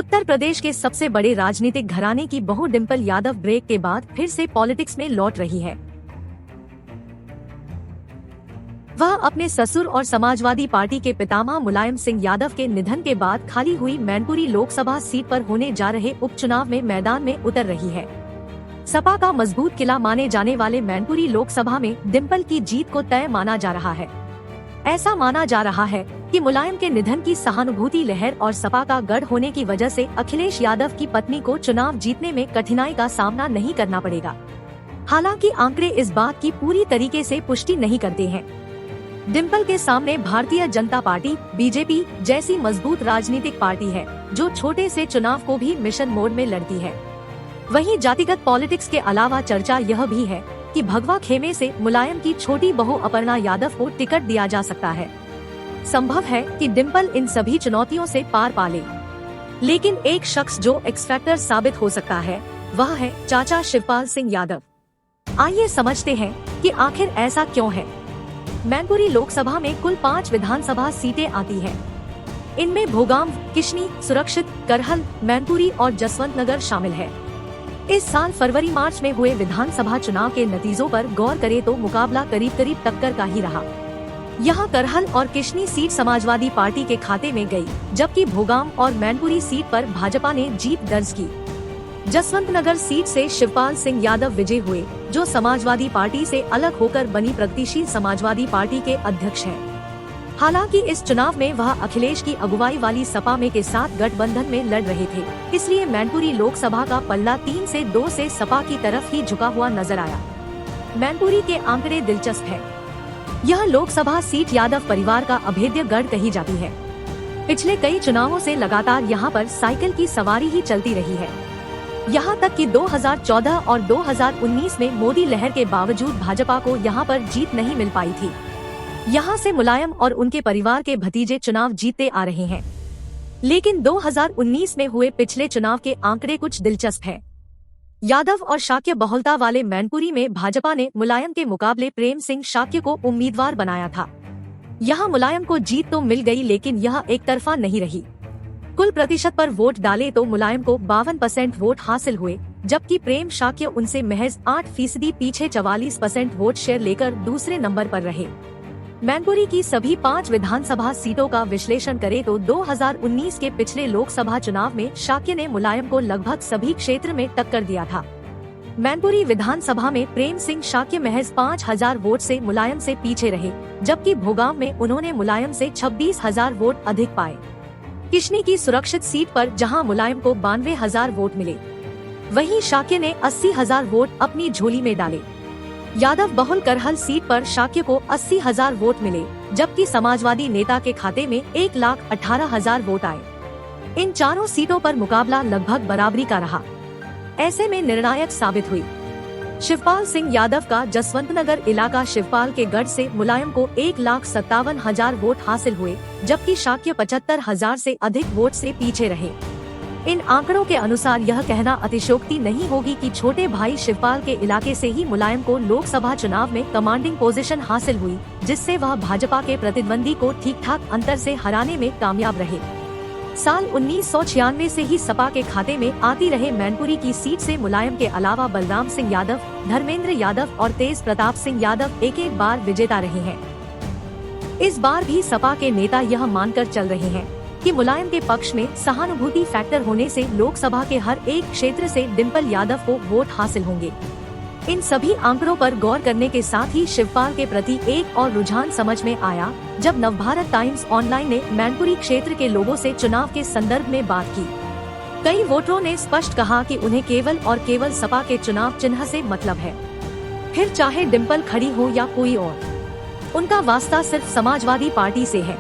उत्तर प्रदेश के सबसे बड़े राजनीतिक घराने की बहू डिंपल यादव ब्रेक के बाद फिर से पॉलिटिक्स में लौट रही है। वह अपने ससुर और समाजवादी पार्टी के पितामह मुलायम सिंह यादव के निधन के बाद खाली हुई मैनपुरी लोकसभा सीट पर होने जा रहे उपचुनाव में मैदान में उतर रही है। सपा का मजबूत किला माने जाने वाले मैनपुरी लोकसभा में डिंपल की जीत को तय माना जा रहा है। ऐसा माना जा रहा है कि मुलायम के निधन की सहानुभूति लहर और सपा का गढ़ होने की वजह से अखिलेश यादव की पत्नी को चुनाव जीतने में कठिनाई का सामना नहीं करना पड़ेगा। हालांकि आंकड़े इस बात की पूरी तरीके से पुष्टि नहीं करते हैं। डिंपल के सामने भारतीय जनता पार्टी बीजेपी जैसी मजबूत राजनीतिक पार्टी है, जो छोटे से चुनाव को भी मिशन मोड में लड़ती है। वहीं जातिगत पॉलिटिक्स के अलावा चर्चा यह भी है कि भगवा खेमे से मुलायम की छोटी बहू अपर्णा यादव को टिकट दिया जा सकता है। संभव है कि डिंपल इन सभी चुनौतियों से पार पा ले, लेकिन एक शख्स जो एक्स फैक्टर साबित हो सकता है वह है चाचा शिवपाल सिंह यादव। आइए समझते हैं कि आखिर ऐसा क्यों है। मैनपुरी लोकसभा में कुल 5 विधानसभा सीटें आती हैं। इनमें भोगाम, किशनी, सुरक्षित, करहल, मैनपुरी और जसवंत नगर शामिल है। इस साल फरवरी-मार्च में हुए विधानसभा चुनाव के नतीजों पर गौर करें तो मुकाबला करीब करीब टक्कर का ही रहा। यहाँ करहल और किशनी सीट समाजवादी पार्टी के खाते में गई, जबकि भोगाम और मैनपुरी सीट पर भाजपा ने जीत दर्ज की। जसवंत नगर सीट से शिवपाल सिंह यादव विजयी हुए, जो समाजवादी पार्टी से अलग होकर बनी प्रगतिशील समाजवादी पार्टी के अध्यक्ष हैं। हालांकि इस चुनाव में वह अखिलेश की अगुवाई वाली सपा में के साथ गठबंधन में लड़ रहे थे, इसलिए मैनपुरी लोकसभा का पल्ला 3 से 2 से सपा की तरफ ही झुका हुआ नजर आया। मैनपुरी के आंकड़े दिलचस्प है। यह लोकसभा सीट यादव परिवार का अभेद्य गढ़ कही जाती है। पिछले कई चुनावों से लगातार यहाँ पर साइकिल की सवारी ही चलती रही है। यहाँ तक कि 2014 और 2019 में मोदी लहर के बावजूद भाजपा को यहाँ पर जीत नहीं मिल पाई थी। यहाँ से मुलायम और उनके परिवार के भतीजे चुनाव जीतते आ रहे हैं, लेकिन 2019 में हुए पिछले चुनाव के आंकड़े कुछ दिलचस्प हैं। यादव और शाक्य बहुलता वाले मैनपुरी में भाजपा ने मुलायम के मुकाबले प्रेम सिंह शाक्य को उम्मीदवार बनाया था। यहाँ मुलायम को जीत तो मिल गई, लेकिन यह एक तरफा नहीं रही। कुल प्रतिशत पर वोट डाले तो मुलायम को 52% वोट हासिल हुए, जबकि प्रेम शाक्य उनसे महज 8% पीछे 44% वोट शेयर लेकर दूसरे नंबर पर रहे। मैनपुरी की सभी 5 विधानसभा सीटों का विश्लेषण करें तो 2019 के पिछले लोकसभा चुनाव में शाक्य ने मुलायम को लगभग सभी क्षेत्र में टक्कर दिया था। मैनपुरी विधानसभा में प्रेम सिंह शाक्य महज 5000 वोट से मुलायम से पीछे रहे, जबकि भोगाम में उन्होंने मुलायम से 26,000 वोट अधिक पाए। किशनी की सुरक्षित सीट पर जहां मुलायम को 92,000 वोट मिले, वहीं शाक्य ने 80,000 वोट अपनी झोली में डाले। यादव बहुल करहल सीट पर शाक्य को 80,000 वोट मिले, जबकि समाजवादी नेता के खाते में 1,18,000 वोट आए। इन चारों सीटों पर मुकाबला लगभग बराबरी का रहा। ऐसे में निर्णायक साबित हुई शिवपाल सिंह यादव का जसवंत नगर इलाका। शिवपाल के गढ़ से मुलायम को 1,57,000 वोट हासिल हुए, जबकि शाक्य 75,000 से अधिक वोट से पीछे रहे। इन आंकड़ों के अनुसार यह कहना अतिशयोक्ति नहीं होगी कि छोटे भाई शिवपाल के इलाके से ही मुलायम को लोकसभा चुनाव में कमांडिंग पोजीशन हासिल हुई, जिससे वह भाजपा के प्रतिद्वंदी को ठीक ठाक अंतर से हराने में कामयाब रहे। साल 1996 से ही सपा के खाते में आती रहे मैनपुरी की सीट से मुलायम के अलावा बलराम सिंह यादव, धर्मेंद्र यादव और तेज प्रताप सिंह यादव एक बार विजेता रहे हैं। इस बार भी सपा के नेता यह मानकर चल रहे हैं कि मुलायम के पक्ष में सहानुभूति फैक्टर होने से लोकसभा के हर एक क्षेत्र से डिंपल यादव को वोट हासिल होंगे। इन सभी आंकड़ों पर गौर करने के साथ ही शिवपाल के प्रति एक और रुझान समझ में आया, जब नवभारत टाइम्स ऑनलाइन ने मैनपुरी क्षेत्र के लोगों से चुनाव के संदर्भ में बात की। कई वोटरों ने स्पष्ट कहा कि उन्हें केवल और केवल सपा के चुनाव चिन्ह से मतलब है, फिर चाहे डिंपल खड़ी हो या कोई और। उनका वास्ता सिर्फ समाजवादी पार्टी से है।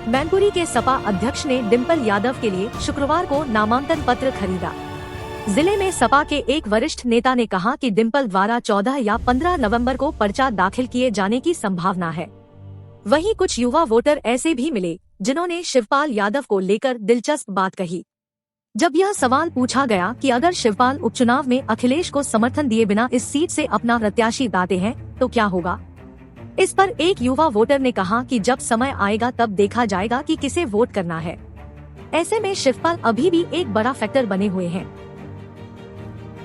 मैनपुरी के सपा अध्यक्ष ने डिंपल यादव के लिए शुक्रवार को नामांकन पत्र खरीदा। जिले में सपा के एक वरिष्ठ नेता ने कहा कि डिंपल द्वारा 14 या 15 नवंबर को पर्चा दाखिल किए जाने की संभावना है। वहीं कुछ युवा वोटर ऐसे भी मिले जिन्होंने शिवपाल यादव को लेकर दिलचस्प बात कही। जब यह सवाल पूछा गया कि अगर शिवपाल उपचुनाव में अखिलेश को समर्थन दिए बिना इस सीट से अपना प्रत्याशी उतारते हैं तो क्या होगा, इस पर एक युवा वोटर ने कहा कि जब समय आएगा तब देखा जाएगा कि किसे वोट करना है। ऐसे में शिवपाल अभी भी एक बड़ा फैक्टर बने हुए हैं।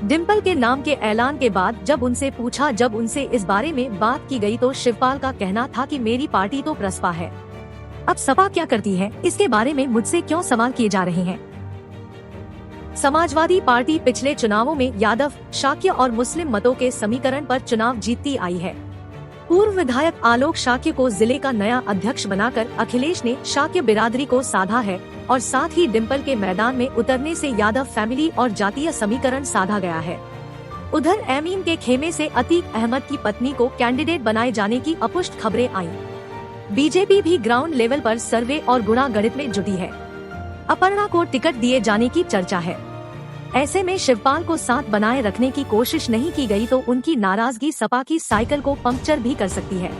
डिम्पल के नाम के ऐलान के बाद जब उनसे इस बारे में बात की गई तो शिवपाल का कहना था कि मेरी पार्टी तो प्रसपा है, अब सपा क्या करती है इसके बारे में मुझसे क्यों सवाल किए जा रहे हैं। समाजवादी पार्टी पिछले चुनावों में यादव, शाक्य और मुस्लिम मतों के समीकरण पर चुनाव जीतती आई है। पूर्व विधायक आलोक शाक्य को जिले का नया अध्यक्ष बनाकर अखिलेश ने शाक्य बिरादरी को साधा है और साथ ही डिम्पल के मैदान में उतरने से यादव फैमिली और जातीय समीकरण साधा गया है। उधर एमईएम के खेमे से अतीक अहमद की पत्नी को कैंडिडेट बनाए जाने की अपुष्ट खबरें आईं। बीजेपी भी ग्राउंड लेवल पर सर्वे और गुणा गणित में जुटी है। अपर्णा को टिकट दिए जाने की चर्चा है। ऐसे में शिवपाल को साथ बनाए रखने की कोशिश नहीं की गई तो उनकी नाराजगी सपा की साइकिल को पंक्चर भी कर सकती है।